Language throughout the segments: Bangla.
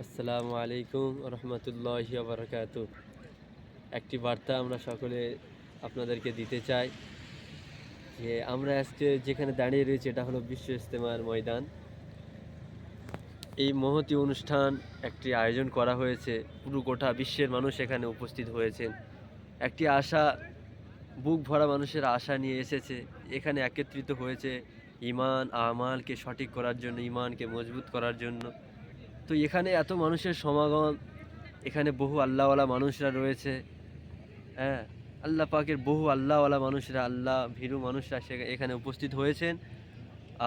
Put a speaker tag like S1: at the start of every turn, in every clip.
S1: আসসালামু আলাইকুম রহমতুল্লাহি বারাকাতু। একটি বার্তা আমরা সকলে আপনাদেরকে দিতে চাই যে আমরা আজকে যেখানে দাঁড়িয়ে রয়েছি এটা হলো বিশ্ব ইজতেমার ময়দান। এই মহতী অনুষ্ঠান একটি আয়োজন করা হয়েছে, পুরো গোটা বিশ্বের মানুষ এখানে উপস্থিত হয়েছেন। একটি আশা, বুক ভরা মানুষের আশা নিয়ে এসেছে, এখানে একত্রিত হয়েছে ইমান আমালকে সঠিক করার জন্য, ইমানকে মজবুত করার জন্য। তো এখানে এত মানুষের সমাগম, এখানে বহু আল্লাহওয়ালা মানুষরা রয়েছে। হ্যাঁ, আল্লাহ পাকের বহু আল্লাহওয়ালা মানুষরা, আল্লাহ ভীরু মানুষরা এখানে উপস্থিত হয়েছেন।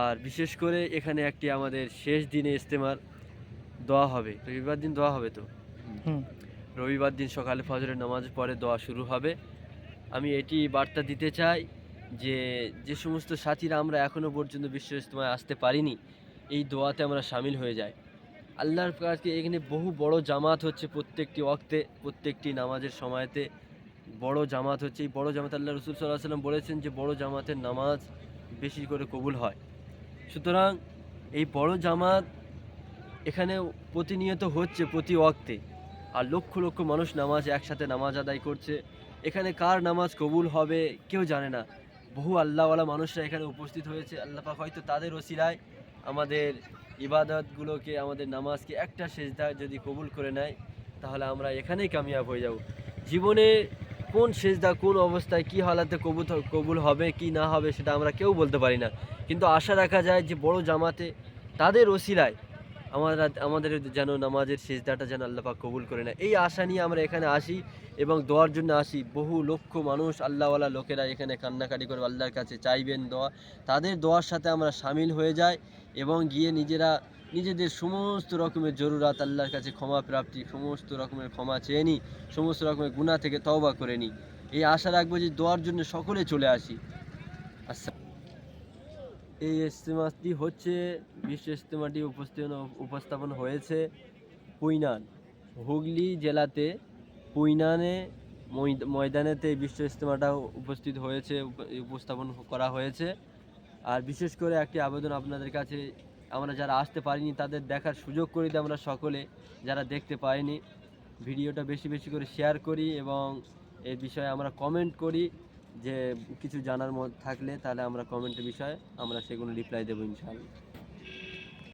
S1: আর বিশেষ করে এখানে একটি আমাদের শেষ দিনে ইজতেমার দোয়া হবে। রবিবার দিন দোয়া হবে তো, রবিবার দিন সকালে ফজরের নামাজ পরে দোয়া শুরু হবে। আমি এটি বার্তা দিতে চাই যে যে সমস্ত সাথীরা আমরা এখনও পর্যন্ত বিশ্ব ইজতেমায় আসতে পারিনি, এই দোয়াতে আমরা সামিল হয়ে যাই। আল্লাহর কাছে এখানে বহু বড় জামাত হচ্ছে, প্রত্যেকটি ওয়াক্তে প্রত্যেকটি নামাজের সময়তে বড় জামাত হচ্ছে। এই বড় জামাত আল্লাহ রসুল সাল্লাল্লাহু আলাইহি সাল্লাম বলেছেন যে বড় জামাতের নামাজ বেশি করে কবুল হয়। সুতরাং এই বড় জামাত এখানে প্রতিনিয়ত হচ্ছে প্রতি ওয়াক্তে, আর লক্ষ লক্ষ মানুষ একসাথে নামাজ আদায় করছে। এখানে কার নামাজ কবুল হবে কেউ জানে না। বহু আল্লাহওয়ালা মানুষরা এখানে উপস্থিত হয়েছে। আল্লাহ পাক হয়তো তাদের ওসিলায় আমাদের ইবাদতগুলোকে, আমাদের নামাজকে একটা সেজদা যদি কবুল করে নেয়, তাহলে আমরা এখানেই কামিয়াব হয়ে যাব। জীবনে কোন সেজদা কোন অবস্থায় কী হালাতে কবুল হবে কি না হবে সেটা আমরা কেউ বলতে পারি না, কিন্তু আশা রাখা যায় যে বড় জামাতে তাদের ওসিলায় আমাদের যেন নামাজের সেজদাটা যেন আল্লাহ পাক কবুল করে নেয়, এই আশা নিয়ে আমরা এখানে আসি এবং দোয়ার জন্য আসি। বহু লক্ষ মানুষ, আল্লাহওয়ালা লোকেরা এখানে কান্নাকাটি করে আল্লাহর কাছে চাইবেন দোয়া। তাদের দোয়ার সাথে আমরা সামিল হয়ে যাই এবং গিয়ে নিজেদের সমস্ত রকমের জরুরাত আল্লাহর কাছে ক্ষমা প্রাপ্তি, সমস্ত রকমের ক্ষমা চেয়ে নিই, সমস্ত রকমের গুনাহ থেকে তওবা করে নিই। এই আশা রাখবো যে দোয়ার জন্য সকলে চলে আসি। আচ্ছা, এই ইজতেমাটি হচ্ছে, বিশ্ব ইজতেমাটি উপস্থাপন হয়েছে কুইনান, হুগলি জেলাতে কুইনানে ময়দানেতে এই বিশ্ব ইজতেমাটা উপস্থিত হয়েছে, উপস্থাপন করা হয়েছে। আর বিশেষ করে একটি আবেদন আপনাদের কাছে, আমরা যারা আসতে পারিনি তাদের দেখার সুযোগ করে দিই। আমরা সকলে যারা দেখতে পাইনি, ভিডিওটা বেশি বেশি করে শেয়ার করি এবং এই বিষয়ে আমরা কমেন্ট করি। যে কিছু জানার থাকলে তাহলে আমরা কমেন্টের বিষয়ে আমরা সেগুলো রিপ্লাই দেবো ইনশাআল্লাহ।